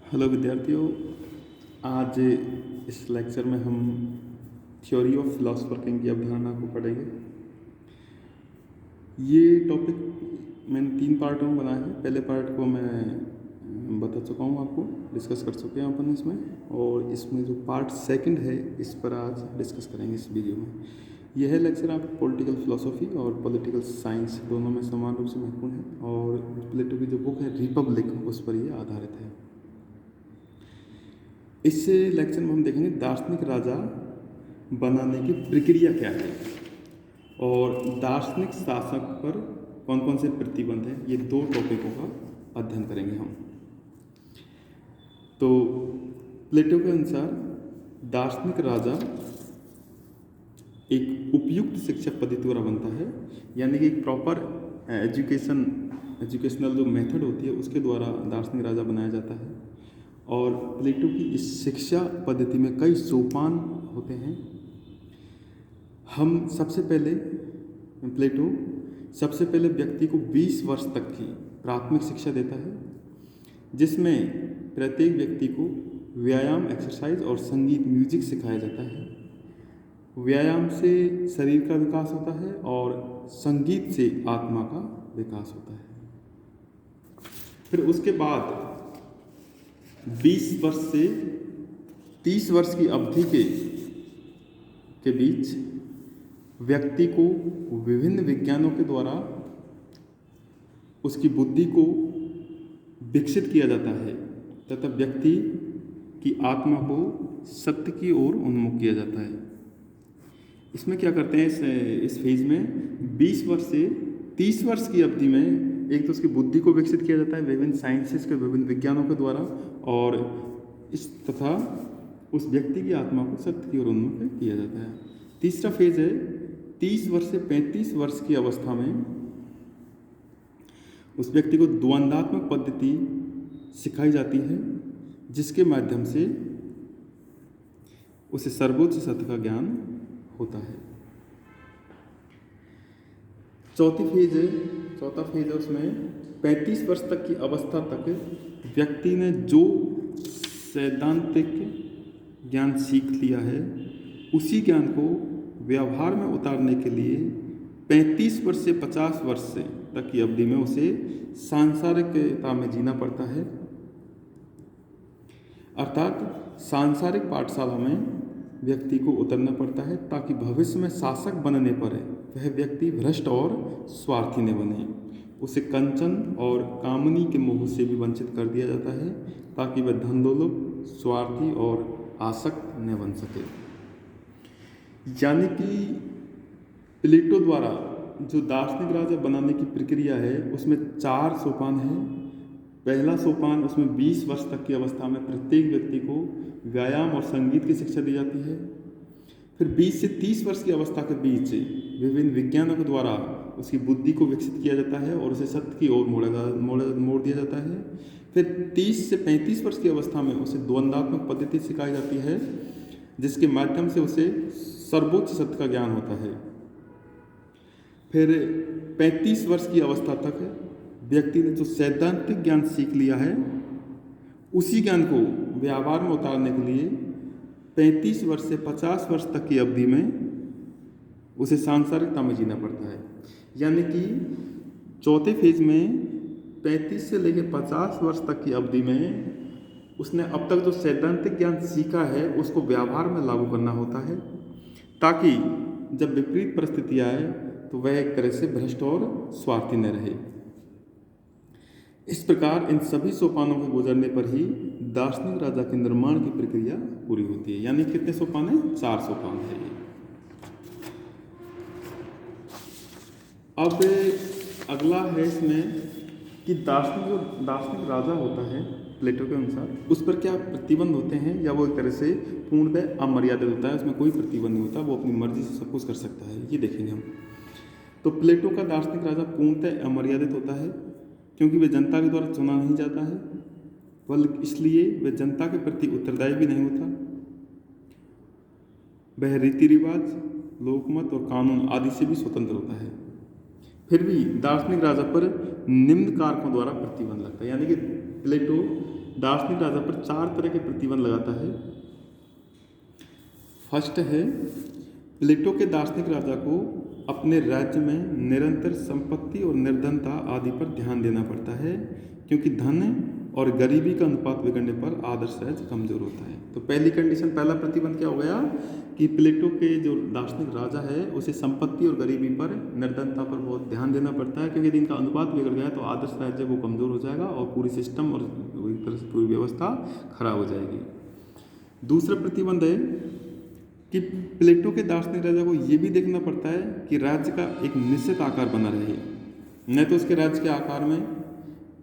Hello विद्यार्थियों। आज इस लेक्चर में हम थ्योरी ऑफ फिलोसफर किंग की अवधारणा को पढ़ेंगे। ये टॉपिक मैंने 3 पार्टों में बनाया है। पहले पार्ट को मैं बता चुका हूँ, आपको डिस्कस कर चुके हैं अपन इसमें, और इसमें जो पार्ट सेकंड है इस पर आज डिस्कस करेंगे इस वीडियो में। यह लेक्चर आप पॉलिटिकल फिलोसफी और पॉलिटिकल साइंस दोनों में समान रूप से महत्वपूर्ण है, और प्लेटो की जो बुक है रिपब्लिक उस पर यह आधारित है। इस लेक्चर में हम देखेंगे दार्शनिक राजा बनाने की प्रक्रिया क्या है और दार्शनिक शासक पर कौन कौन से प्रतिबंध हैं। ये 2 टॉपिकों का अध्ययन करेंगे हम। तो प्लेटो के अनुसार दार्शनिक राजा एक उपयुक्त शिक्षा पद्धति द्वारा बनता है, यानी कि एक प्रॉपर एजुकेशनल जो मेथड होती है उसके द्वारा दार्शनिक राजा बनाया जाता है। और प्लेटो की इस शिक्षा पद्धति में कई सोपान होते हैं। प्लेटो सबसे पहले व्यक्ति को 20 वर्ष तक की प्राथमिक शिक्षा देता है, जिसमें प्रत्येक व्यक्ति को व्यायाम, एक्सरसाइज और संगीत, म्यूजिक सिखाया जाता है। व्यायाम से शरीर का विकास होता है और संगीत से आत्मा का विकास होता है। फिर उसके बाद 20 वर्ष से 30 वर्ष की अवधि के बीच व्यक्ति को विभिन्न विज्ञानों के द्वारा उसकी बुद्धि को विकसित किया जाता है तथा व्यक्ति की आत्मा को सत्य की ओर उन्मुख किया जाता है। इसमें क्या करते हैं, इस फेज में 20 वर्ष से 30 वर्ष की अवधि में एक तो उसकी बुद्धि को विकसित किया जाता है विभिन्न साइंसेस के, विभिन्न विज्ञानों के द्वारा, और इस तथा उस व्यक्ति की आत्मा को सत्य की ओर उन्मुख किया जाता है। तीसरा फेज है 30 वर्ष से 35 वर्ष की अवस्था में उस व्यक्ति को द्वंद्वात्मक पद्धति सिखाई जाती है, जिसके माध्यम से उसे सर्वोच्च सत्य का ज्ञान होता है। चौथा फेज है उसमें 35 वर्ष तक की अवस्था तक व्यक्ति ने जो सैद्धांतिक ज्ञान सीख लिया है उसी ज्ञान को व्यवहार में उतारने के लिए 35 वर्ष से 50 वर्ष से तक की अवधि में उसे सांसारिकता में जीना पड़ता है, अर्थात सांसारिक पाठशाला में व्यक्ति को उतरना पड़ता है ताकि भविष्य में शासक बनने पर वह व्यक्ति भ्रष्ट और स्वार्थी न बने। उसे कंचन और कामनी के मोह से भी वंचित कर दिया जाता है ताकि वह धनदौलत, स्वार्थी और आसक्त न बन सके। यानी कि प्लेटो द्वारा जो दार्शनिक राजा बनाने की प्रक्रिया है उसमें 4 सोपान हैं। पहला सोपान, उसमें 20 वर्ष तक की अवस्था में प्रत्येक व्यक्ति को व्यायाम और संगीत की शिक्षा दी जाती है। फिर 20 से 30 वर्ष की अवस्था के बीच विभिन्न विज्ञानों के द्वारा उसकी बुद्धि को विकसित किया जाता है और उसे सत्य की ओर मोड़ दिया जाता है। फिर 30 से 35 वर्ष की अवस्था में उसे द्वंद्वात्मक पद्धति सिखाई जाती है, जिसके माध्यम से उसे सर्वोच्च सत्य का ज्ञान होता है। फिर 35 वर्ष की अवस्था तक व्यक्ति ने जो सैद्धांतिक ज्ञान सीख लिया है उसी ज्ञान को व्यवहार में उतारने के लिए 35 वर्ष से 50 वर्ष तक की अवधि में उसे सांसारिकता में जीना पड़ता है। यानी कि चौथे फेज में 35 से लेकर 50 वर्ष तक की अवधि में उसने अब तक जो सैद्धांतिक ज्ञान सीखा है उसको व्यवहार में लागू करना होता है, ताकि जब विपरीत परिस्थिति आए तो वह एक तरह से भ्रष्ट और स्वार्थी न रहे। इस प्रकार इन सभी सोपानों के गुजरने पर ही दार्शनिक राजा के निर्माण की प्रक्रिया पूरी होती है। यानी कितने सोपान हैं? 4 सोपान है ये। अब अगला है इसमें कि दार्शनिक राजा होता है प्लेटो के अनुसार, उस पर क्या प्रतिबंध होते हैं, या वो एक तरह से पूर्णतः अमर्यादित होता है, उसमें कोई प्रतिबंध नहीं होता, वो अपनी मर्जी से सब कुछ कर सकता है। ये देखेंगे हम। तो प्लेटो का दार्शनिक राजा पूर्णतः अमर्यादित होता है, क्योंकि वह जनता के द्वारा चुना नहीं जाता है, बल्कि इसलिए वह जनता के प्रति उत्तरदायी भी नहीं होता। वह रीति रिवाज, लोकमत और कानून आदि से भी स्वतंत्र होता है। फिर भी दार्शनिक राजा पर निम्न कारकों द्वारा प्रतिबंध लगता है। यानी कि प्लेटो दार्शनिक राजा पर 4 तरह के प्रतिबंध लगाता है। फर्स्ट है, प्लेटो के दार्शनिक राजा को अपने राज्य में निरंतर संपत्ति और निर्धनता आदि पर ध्यान देना पड़ता है, क्योंकि धन और गरीबी का अनुपात बिगड़ने पर आदर्श राज्य कमजोर होता है। तो पहली कंडीशन, पहला प्रतिबंध क्या हो गया कि प्लेटो के जो दार्शनिक राजा है उसे संपत्ति और गरीबी पर, निर्धनता पर बहुत ध्यान देना पड़ता है, क्योंकि यदि इनका अनुपात बिगड़ गया तो आदर्श राज्य वो कमजोर हो जाएगा और पूरी सिस्टम और एक तरह से पूरी व्यवस्था खराब हो जाएगी। दूसरा प्रतिबंध है कि प्लेटो के दार्शनिक राजा को ये भी देखना पड़ता है कि राज्य का एक निश्चित आकार बना रहे, न तो उसके राज्य के आकार में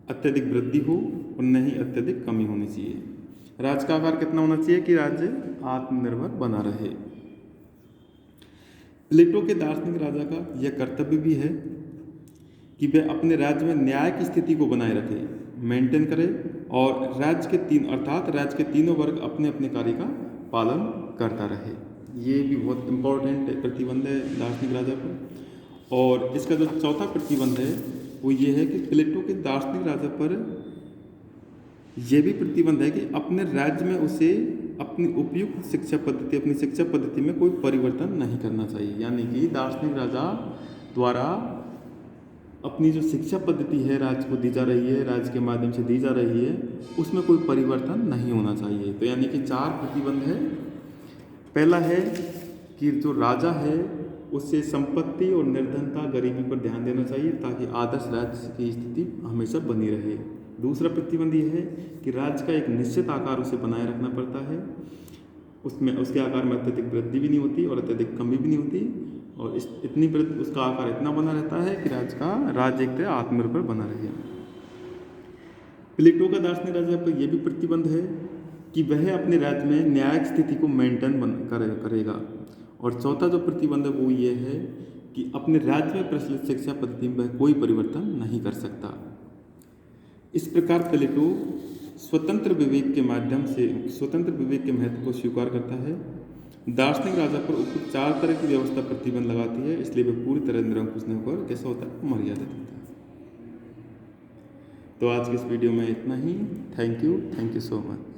अत्यधिक वृद्धि हो और न ही अत्यधिक कमी होनी चाहिए। राज्य का आकार कितना होना चाहिए कि राज्य आत्मनिर्भर बना रहे। प्लेटो के दार्शनिक राजा का यह कर्तव्य भी है कि वह अपने राज्य में न्याय की स्थिति को बनाए रखे, मेंटेन करे, और राज्य के तीनों वर्ग अपने अपने कार्य का पालन करता रहे। ये भी बहुत इम्पोर्टेंट प्रतिबंध है दार्शनिक राजा पर। और इसका जो चौथा प्रतिबंध है वो ये है कि प्लेटो के दार्शनिक राजा पर यह भी प्रतिबंध है कि अपने राज्य में उसे अपनी उपयुक्त शिक्षा पद्धति में कोई परिवर्तन नहीं करना चाहिए। यानी कि दार्शनिक राजा द्वारा अपनी जो शिक्षा पद्धति है राज्य को दी जा रही है, राज्य के माध्यम से दी जा रही है, उसमें कोई परिवर्तन नहीं होना चाहिए। तो यानी कि 4 प्रतिबंध है। पहला है कि जो राजा है उससे संपत्ति और निर्धनता, गरीबी पर ध्यान देना चाहिए ताकि आदर्श राज्य की स्थिति हमेशा बनी रहे। दूसरा प्रतिबंध यह है कि राज्य का एक निश्चित आकार उसे बनाए रखना पड़ता है, उसमें उसके आकार में अत्यधिक वृद्धि भी नहीं होती और अत्यधिक कमी भी नहीं होती, और इतनी वृद्धि, उसका आकार इतना बना रहता है कि राज्य एक तरह आत्मनिर्भर बना रहे। प्लेटो का दार्शनिक राजा पर यह भी प्रतिबंध है कि वह अपने राज्य में न्यायिक स्थिति को मेंटेन करेगा। और चौथा जो प्रतिबंध है वो ये है कि अपने राज्य में प्रचलित शिक्षा पद्धति में वह कोई परिवर्तन नहीं कर सकता। इस प्रकार प्लेटो स्वतंत्र विवेक के महत्व को स्वीकार करता है। दार्शनिक राजा पर उपयुक्त 4 तरह की व्यवस्था प्रतिबंध लगाती है, इसलिए वह पूरी तरह निरंकुश नहीं होकर कैसा होता है, मर्यादित होता है। तो आज के इस वीडियो में इतना ही। Thank you so much.